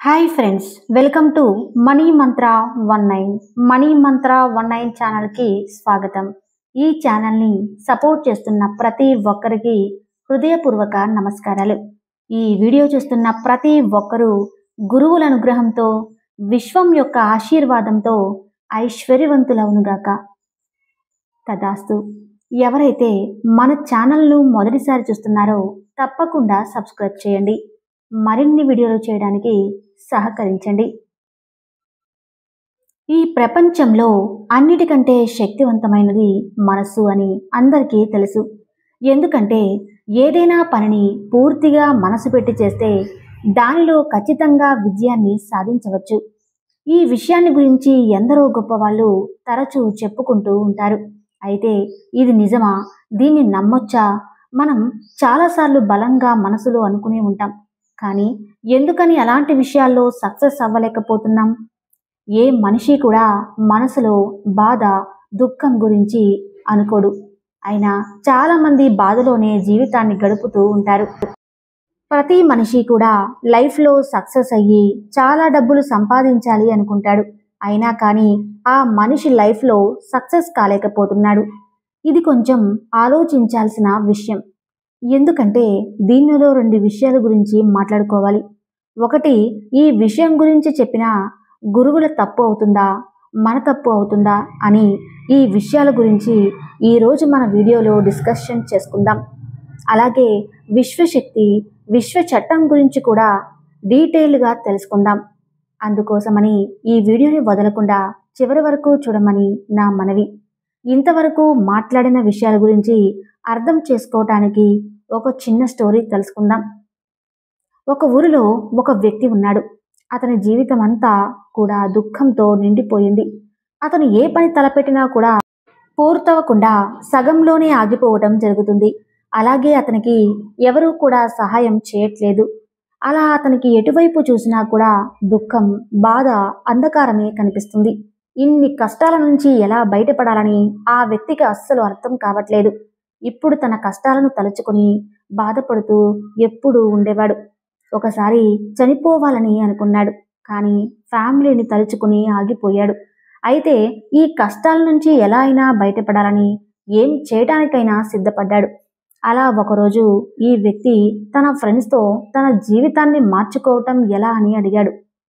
Hi friends, welcome to money Mantra 19. Money మంత్ర 19 ఛానల్కి స్వాగతం. ఈ ఛానల్ని సపోర్ట్ చేస్తున్న ప్రతి ఒక్కరికి హృదయపూర్వక నమస్కారాలు. ఈ వీడియో చూస్తున్న ప్రతి ఒక్కరూ గురువుల అనుగ్రహంతో, విశ్వం యొక్క ఆశీర్వాదంతో ఐశ్వర్యవంతులవునుగాక. తదాస్తు. ఎవరైతే మన ఛానల్ను మొదటిసారి చూస్తున్నారో తప్పకుండా సబ్స్క్రైబ్ చేయండి. మరిన్ని వీడియోలు చేయడానికి సహకరించండి. ఈ ప్రపంచంలో అన్నిటికంటే శక్తివంతమైనది మనస్సు అని అందరికీ తెలుసు. ఎందుకంటే ఏదైనా పనిని పూర్తిగా మనసు పెట్టి చేస్తే దానిలో ఖచ్చితంగా విజయాన్ని సాధించవచ్చు. ఈ విషయాన్ని గురించి ఎందరో గొప్పవాళ్ళు తరచూ చెప్పుకుంటూ ఉంటారు. అయితే ఇది నిజమా? దీన్ని నమ్మొచ్చా? మనం చాలాసార్లు బలంగా మనసులో అనుకునే ఉంటాం. కానీ ఎందుకని అలాంటి విషయాల్లో సక్సెస్ అవ్వలేకపోతున్నాం? ఏ మనిషి కూడా మనసులో బాధ, దుఃఖం గురించి అనుకోడు. అయినా చాలామంది బాధలోనే జీవితాన్ని గడుపుతూ ఉంటారు. ప్రతి మనిషి కూడా లైఫ్లో సక్సెస్ అయ్యి చాలా డబ్బులు సంపాదించాలి అనుకుంటాడు. అయినా కానీ ఆ మనిషి లైఫ్లో సక్సెస్ కాలేకపోతున్నాడు. ఇది కొంచెం ఆలోచించాల్సిన విషయం. ఎందుకంటే దీనిలో రెండు విషయాల గురించి మాట్లాడుకోవాలి. ఒకటి, ఈ విషయం గురించి చెప్పిన గురువుల తప్పు అవుతుందా, మన తప్పు అవుతుందా అని ఈ విషయాల గురించి ఈరోజు మన వీడియోలో డిస్కషన్ చేసుకుందాం. అలాగే విశ్వశక్తి, విశ్వ చట్టం గురించి కూడా డీటెయిల్గా తెలుసుకుందాం. అందుకోసమని ఈ వీడియోని వదలకుండా చివరి వరకు చూడమని నా మనవి. ఇంతవరకు మాట్లాడిన విషయాల గురించి అర్థం చేసుకోవటానికి ఒక చిన్న స్టోరీ తెలుసుకుందాం. ఒక ఊరిలో ఒక వ్యక్తి ఉన్నాడు. అతని జీవితం అంతా కూడా దుఃఖంతో నిండిపోయింది. అతను ఏ పని తలపెట్టినా కూడా పూర్తవకుండా సగంలోనే ఆగిపోవడం జరుగుతుంది. అలాగే అతనికి ఎవరూ కూడా సహాయం చేయట్లేదు. అలా అతనికి ఎటువైపు చూసినా కూడా దుఃఖం, బాధ, అంధకారమే కనిపిస్తుంది. ఇన్ని కష్టాల నుంచి ఎలా బయటపడాలని ఆ వ్యక్తికి అస్సలు అర్థం కావట్లేదు. ఇప్పుడు తన కష్టాలను తలుచుకొని బాధపడుతూ ఎప్పుడూ ఉండేవాడు. ఒకసారి చనిపోవాలని అనుకున్నాడు. కానీ ఫ్యామిలీని తలుచుకుని ఆగిపోయాడు. అయితే ఈ కష్టాల నుంచి ఎలా అయినా బయటపడాలని ఏం చేయడానికైనా సిద్ధపడ్డాడు. అలా ఒకరోజు ఈ వ్యక్తి తన ఫ్రెండ్స్తో తన జీవితాన్ని మార్చుకోవటం ఎలా అని అడిగాడు.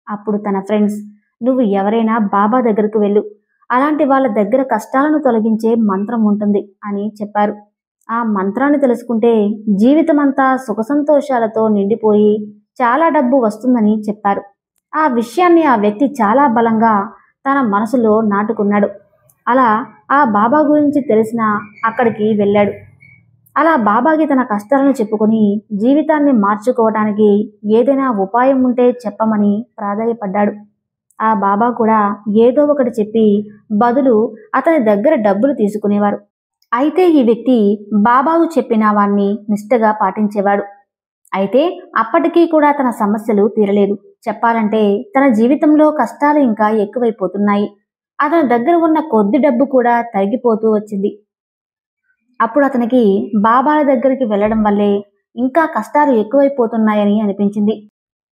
అప్పుడు తన ఫ్రెండ్స్, నువ్వు ఎవరైనా బాబా దగ్గరకు వెళ్ళు, అలాంటి వాళ్ళ దగ్గర కష్టాలను తొలగించే మంత్రం ఉంటుంది అని చెప్పారు. ఆ మంత్రాన్ని తెలుసుకుంటే జీవితమంతా సుఖ సంతోషాలతో నిండిపోయి చాలా డబ్బు వస్తుందని చెప్పారు. ఆ విషయాన్ని ఆ వ్యక్తి చాలా బలంగా తన మనసులో నాటుకున్నాడు. అలా ఆ బాబా గురించి తెలిసిన అక్కడికి వెళ్ళాడు. అలా బాబాకి తన కష్టాలను చెప్పుకొని జీవితాన్ని మార్చుకోవడానికి ఏదైనా ఉపాయం ఉంటే చెప్పమని ప్రాధేయపడ్డాడు. ఆ బాబా కూడా ఏదో ఒకటి చెప్పి బదులు అతని దగ్గర డబ్బులు తీసుకునేవారు. అయితే ఈ వ్యక్తి బాబాకు చెప్పిన వాణ్ణి నిష్ఠగా పాటించేవాడు. అయితే అప్పటికీ కూడా తన సమస్యలు తీరలేదు. చెప్పాలంటే తన జీవితంలో కష్టాలు ఇంకా ఎక్కువైపోతున్నాయి. అతని దగ్గర ఉన్న కొద్ది డబ్బు కూడా తరిగిపోతూ వచ్చింది. అప్పుడు అతనికి బాబాల దగ్గరికి వెళ్ళడం వల్లే ఇంకా కష్టాలు ఎక్కువైపోతున్నాయని అనిపించింది.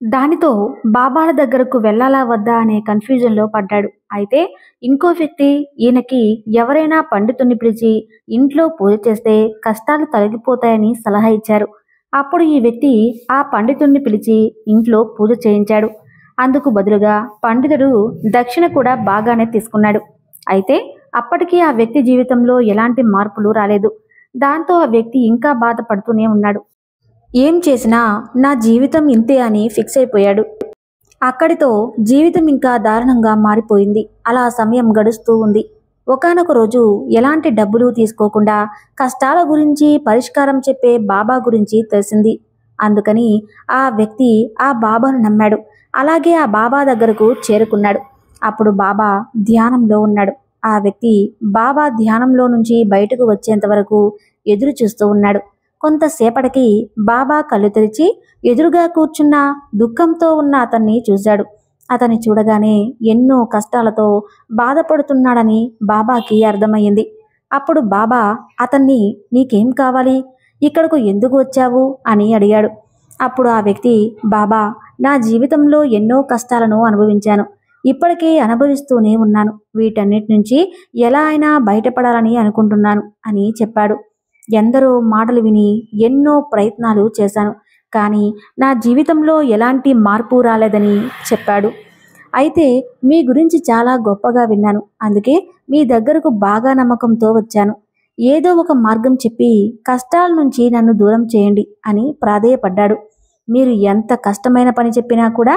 దానితో బాబాల దగ్గరకు వెళ్ళాలా వద్దా అనే కన్ఫ్యూజన్లో పడ్డాడు. అయితే ఇంకో వ్యక్తి ఈయనకి ఎవరైనా పండితుని పిలిచి ఇంట్లో పూజ చేస్తే కష్టాలు తొలగిపోతాయని సలహా ఇచ్చారు. అప్పుడు ఈ వ్యక్తి ఆ పండితుణ్ణి పిలిచి ఇంట్లో పూజ చేయించాడు. అందుకు బదులుగా పండితుడు దక్షిణ కూడా బాగానే తీసుకున్నాడు. అయితే అప్పటికీ ఆ వ్యక్తి జీవితంలో ఎలాంటి మార్పులు రాలేదు. దాంతో ఆ వ్యక్తి ఇంకా బాధపడుతూనే ఉన్నాడు. ఏం చేసినా నా జీవితం ఇంతే అని ఫిక్స్ అయిపోయాడు. అక్కడితో జీవితం ఇంకా దారుణంగా మారిపోయింది. అలా సమయం గడుస్తూ ఉంది. ఒకానొక రోజు ఎలాంటి డబ్బులు తీసుకోకుండా కష్టాల గురించి పరిష్కారం చెప్పే బాబా గురించి తెలిసింది. అందుకని ఆ వ్యక్తి ఆ బాబాను నమ్మాడు. అలాగే ఆ బాబా దగ్గరకు చేరుకున్నాడు. అప్పుడు బాబా ధ్యానంలో ఉన్నాడు. ఆ వ్యక్తి బాబా ధ్యానంలో నుంచి బయటకు వచ్చేంత వరకు ఎదురు చూస్తూ ఉన్నాడు. కొంతసేపటికి బాబా కళ్ళు తెరిచి ఎదురుగా కూర్చున్న దుఃఖంతో ఉన్న అతన్ని చూశాడు. అతన్ని చూడగానే ఎన్నో కష్టాలతో బాధపడుతున్నాడని బాబాకి అర్థమయ్యింది. అప్పుడు బాబా అతన్ని, నీకేం కావాలి, ఇక్కడకు ఎందుకు వచ్చావు అని అడిగాడు. అప్పుడు ఆ వ్యక్తి, బాబా నా జీవితంలో ఎన్నో కష్టాలను అనుభవించాను. ఇప్పటికీ అనుభవిస్తూనే ఉన్నాను. వీటన్నిటి నుంచి ఎలా అయినా బయటపడాలని అనుకుంటున్నాను అని చెప్పాడు. ఎందరో మాటలు విని ఎన్నో ప్రయత్నాలు చేశాను, కానీ నా జీవితంలో ఎలాంటి మార్పు రాలేదని చెప్పాడు. అయితే మీ గురించి చాలా గొప్పగా విన్నాను. అందుకే మీ దగ్గరకు బాగా నమ్మకంతో వచ్చాను. ఏదో ఒక మార్గం చెప్పి కష్టాల నుంచి నన్ను దూరం చేయండి అని ప్రాధేయపడ్డాడు. మీరు ఎంత కష్టమైన పని చెప్పినా కూడా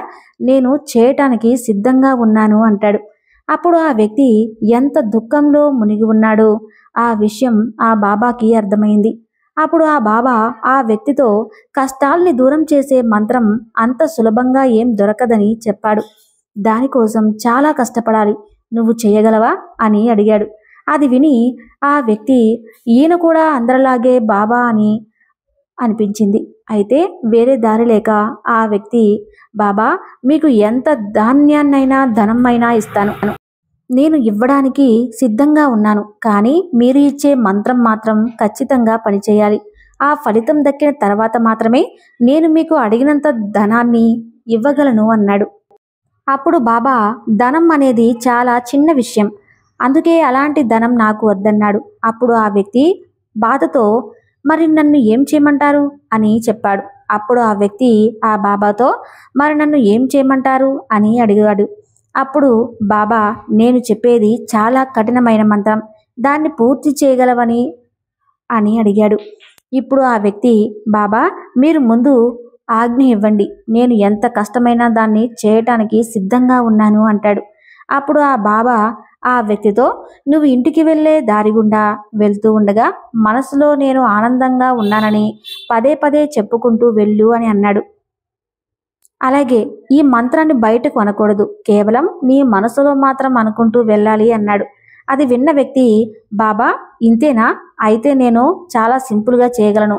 నేను చేయటానికి సిద్ధంగా ఉన్నాను అంటాడు. అప్పుడు ఆ వ్యక్తి ఎంత దుఃఖంలో మునిగి ఉన్నాడో ఆ విషయం ఆ బాబాకి అర్థమైంది. అప్పుడు ఆ బాబా ఆ వ్యక్తితో కష్టాల్ని దూరం చేసే మంత్రం అంత సులభంగా ఏం దొరకదని చెప్పాడు. దానికోసం చాలా కష్టపడాలి. నువ్వు చేయగలవా అని అడిగాడు. అది విని ఆ వ్యక్తి ఈయన కూడా అందరిలాగే బాబా అని అనిపించింది. అయితే వేరే దారి లేక ఆ వ్యక్తి, బాబా మీకు ఎంత ధాన్యాన్నైనా ధనమైనా ఇస్తాను, నేను ఇవ్వడానికి సిద్ధంగా ఉన్నాను. కానీ మీరు ఇచ్చే మంత్రం మాత్రం ఖచ్చితంగా పనిచేయాలి. ఆ ఫలితం దక్కిన తర్వాత మాత్రమే నేను మీకు అడిగినంత ధనాన్ని ఇవ్వగలను అన్నాడు. అప్పుడు బాబా, ధనం అనేది చాలా చిన్న విషయం, అందుకే అలాంటి ధనం నాకు వద్దన్నాడు. అప్పుడు ఆ వ్యక్తి బాధతో, మరి నన్ను ఏం చేయమంటారు అని చెప్పాడు. అప్పుడు ఆ వ్యక్తి ఆ బాబాతో, మరి నన్ను ఏం చేయమంటారు అని అడిగాడు. అప్పుడు బాబా, నేను చెప్పేది చాలా కఠినమైన మంత్రం, దాన్ని పూర్తి చేయగలవని అని అడిగాడు. ఇప్పుడు ఆ వ్యక్తి, బాబా మీరు ముందు ఆజ్ఞ ఇవ్వండి, నేను ఎంత కష్టమైనా దాన్ని చేయటానికి సిద్ధంగా ఉన్నాను అంటాడు. అప్పుడు ఆ బాబా ఆ వ్యక్తితో, నువ్వు ఇంటికి వెళ్ళే దారి గుండా వెళ్తూ ఉండగా మనసులో నేను ఆనందంగా ఉన్నానని పదే పదే చెప్పుకుంటూ వెళ్ళు అని అన్నాడు. అలాగే ఈ మంత్రాన్ని బయటకు అనకూడదు, కేవలం నీ మనసులో మాత్రం అనుకుంటూ వెళ్ళాలి అన్నాడు. అది విన్న వ్యక్తి, బాబా ఇంతేనా, అయితే నేను చాలా సింపుల్గా చేయగలను,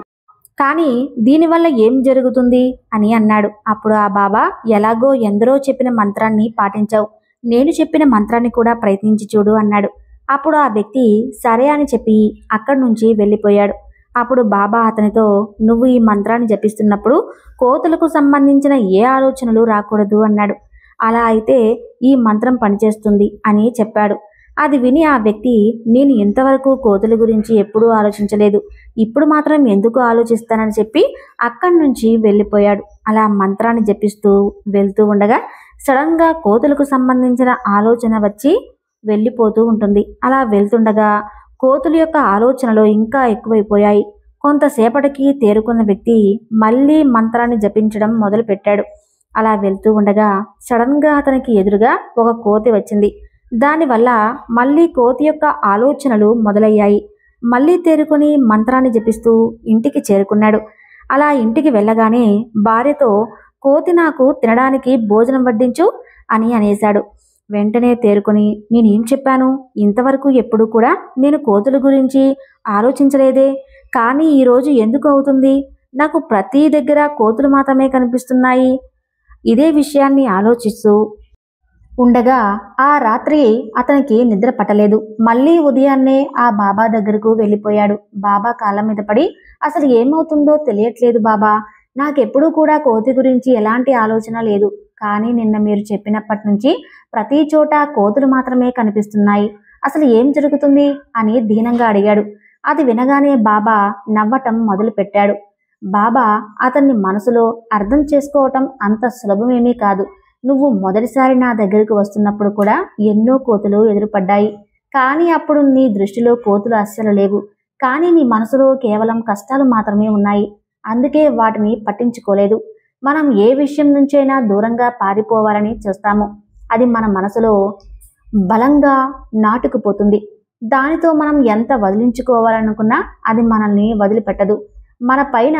కానీ దీనివల్ల ఏం జరుగుతుంది అని అన్నాడు. అప్పుడు ఆ బాబా, ఎలాగో ఎందరో చెప్పిన మంత్రాన్ని పాటించావు, నేను చెప్పిన మంత్రాన్ని కూడా ప్రయత్నించి చూడు అన్నాడు. అప్పుడు ఆ వ్యక్తి సరే అని చెప్పి అక్కడి నుంచి వెళ్ళిపోయాడు. అప్పుడు బాబా అతనితో, నువ్వు ఈ మంత్రాన్ని జపిస్తున్నప్పుడు కోతులకు సంబంధించిన ఏ ఆలోచనలు రాకూడదు అన్నాడు. అలా అయితే ఈ మంత్రం పనిచేస్తుంది అని చెప్పాడు. అది విని ఆ వ్యక్తి, నేను ఇంతవరకు కోతుల గురించి ఎప్పుడూ ఆలోచించలేదు, ఇప్పుడు మాత్రం ఎందుకు ఆలోచిస్తానని చెప్పి అక్కడి నుంచి వెళ్ళిపోయాడు. అలా మంత్రాన్ని జపిస్తూ వెళ్తూ ఉండగా సడన్గా కోతులకు సంబంధించిన ఆలోచన వచ్చి వెళ్ళిపోతూ ఉంటుంది. అలా వెళ్తుండగా కోతుల యొక్క ఆలోచనలు ఇంకా ఎక్కువైపోయాయి. కొంతసేపటికి తేరుకున్న వ్యక్తి మళ్ళీ మంత్రాన్ని జపించడం మొదలుపెట్టాడు. అలా వెళ్తూ ఉండగా సడన్గా అతనికి ఎదురుగా ఒక కోతి వచ్చింది. దానివల్ల మళ్ళీ కోతి యొక్క ఆలోచనలు మొదలయ్యాయి. మళ్ళీ తేరుకొని మంత్రాన్ని జపిస్తూ ఇంటికి చేరుకున్నాడు. అలా ఇంటికి వెళ్ళగానే భార్యతో, కోతి నాకు తినడానికి భోజనం వడ్డించు అని అనేశాడు. వెంటనే తేరుకొని, నేనేం చెప్పాను, ఇంతవరకు ఎప్పుడు కూడా నేను కోతుల గురించి ఆలోచించలేదే, కానీ ఈరోజు ఎందుకు అవుతుంది, నాకు ప్రతి దగ్గర కోతులు మాత్రమే కనిపిస్తున్నాయి. ఇదే విషయాన్ని ఆలోచిస్తూ ఉండగా ఆ రాత్రి అతనికి నిద్ర పట్టలేదు. మళ్ళీ ఉదయాన్నే ఆ బాబా దగ్గరకు వెళ్ళిపోయాడు. బాబా కాళ్ళ మీద పడి, అసలు ఏమవుతుందో తెలియట్లేదు బాబా, నాకెప్పుడూ కూడా కోతి గురించి ఎలాంటి ఆలోచన లేదు, కానీ నిన్న మీరు చెప్పినప్పటి నుంచి ప్రతి చోట కోతులు మాత్రమే కనిపిస్తున్నాయి, అసలు ఏం జరుగుతుంది అని దీనంగా అడిగాడు. అది వినగానే బాబా నవ్వటం మొదలుపెట్టాడు. బాబా అతన్ని మనసులో అర్థం చేసుకోవటం అంత సులభమేమీ కాదు. నువ్వు మొదటిసారి నా దగ్గరకు వస్తున్నప్పుడు కూడా ఎన్నో కోతులు ఎదురుపడ్డాయి, కానీ అప్పుడు నీ దృష్టిలో కోతులు అస్సలు లేవు, కానీ నీ మనసులో కేవలం కష్టాలు మాత్రమే ఉన్నాయి, అందుకే వాటిని పట్టించుకోలేదు. మనం ఏ విషయం నుంచైనా దూరంగా పారిపోవాలని చూస్తాము, అది మన మనసులో బలంగా నాటుకుపోతుంది. దానితో మనం ఎంత వదిలించుకోవాలనుకున్నా అది మనల్ని వదిలిపెట్టదు. మన పైన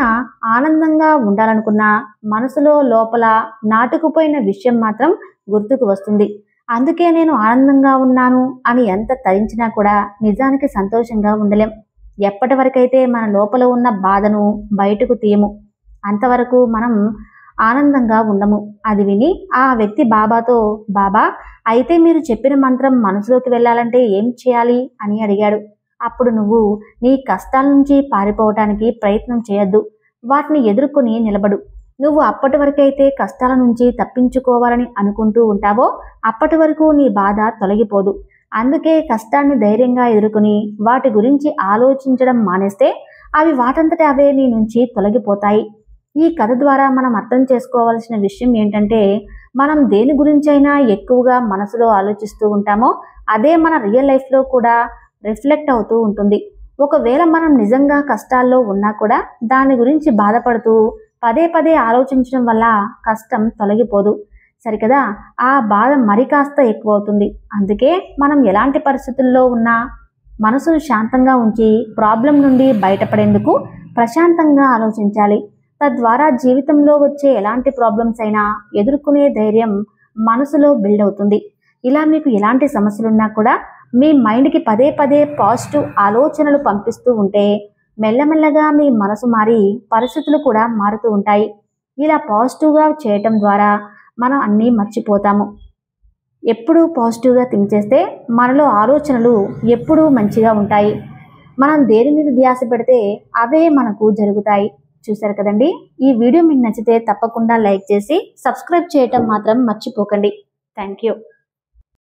ఆనందంగా ఉండాలనుకున్నా మనసులో లోపల నాటుకుపోయిన విషయం మాత్రం గుర్తుకు వస్తుంది. అందుకే నేను ఆనందంగా ఉన్నాను అని ఎంత తరించినా కూడా నిజానికి సంతోషంగా ఉండలేం. ఎప్పటి వరకైతే మన లోపల ఉన్న బాధను బయటకు తీయము, అంతవరకు మనం ఆనందంగా ఉండము. అది విని ఆ వ్యక్తి బాబాతో, బాబా అయితే మీరు చెప్పిన మంత్రం మనసులోకి వెళ్ళాలంటే ఏం చేయాలి అని అడిగాడు. అప్పుడు నువ్వు నీ కష్టాల నుంచి పారిపోవటానికి ప్రయత్నం చేయొద్దు, వాటిని ఎదుర్కొని నిలబడు. నువ్వు అప్పటి వరకైతే కష్టాల నుంచి తప్పించుకోవాలని అనుకుంటూ ఉంటావో అప్పటి వరకు నీ బాధ తొలగిపోదు. అందుకే కష్టాన్ని ధైర్యంగా ఎదుర్కొని వాటి గురించి ఆలోచించడం మానేస్తే అవి వాటంతట అవే నీ నుంచి తొలగిపోతాయి. ఈ కథ ద్వారా మనం అర్థం చేసుకోవాల్సిన విషయం ఏంటంటే, మనం దేని గురించైనా ఎక్కువగా మనసులో ఆలోచిస్తూ ఉంటామో అదే మన రియల్ లైఫ్లో కూడా రిఫ్లెక్ట్ అవుతూ ఉంటుంది. ఒకవేళ మనం నిజంగా కష్టాల్లో ఉన్నా కూడా దాని గురించి బాధపడుతూ పదే పదే ఆలోచించడం వల్ల కష్టం తొలగిపోదు, సరికదా? ఆ బాధ మరి కాస్త ఎక్కువ అవుతుంది. అందుకే మనం ఎలాంటి పరిస్థితుల్లో ఉన్నా మనసును శాంతంగా ఉంచి ప్రాబ్లం నుండి బయటపడేందుకు ప్రశాంతంగా ఆలోచించాలి. తద్వారా జీవితంలో వచ్చే ఎలాంటి ప్రాబ్లమ్స్ అయినా ఎదుర్కొనే ధైర్యం మనసులో బిల్డ్ అవుతుంది. ఇలా మీకు ఎలాంటి సమస్యలున్నా కూడా మీ మైండ్కి పదే పదే పాజిటివ్ ఆలోచనలు పంపిస్తూ ఉంటే మెల్లమెల్లగా మీ మనసు మారి పరిస్థితులు కూడా మారుతూ ఉంటాయి. ఇలా పాజిటివ్గా చేయటం ద్వారా మనం అన్నీ మర్చిపోతాము. ఎప్పుడూ పాజిటివ్గా థింక్ చేస్తే మనలో ఆలోచనలు ఎప్పుడూ మంచిగా ఉంటాయి. మనం దేని మీద ధ్యాస పెడితే అవే మనకు జరుగుతాయి. చూశారు కదండి. ఈ వీడియో మీకు నచ్చితే తప్పకుండా లైక్ చేసి సబ్స్క్రైబ్ చేయటం మాత్రం మర్చిపోకండి. Thank you.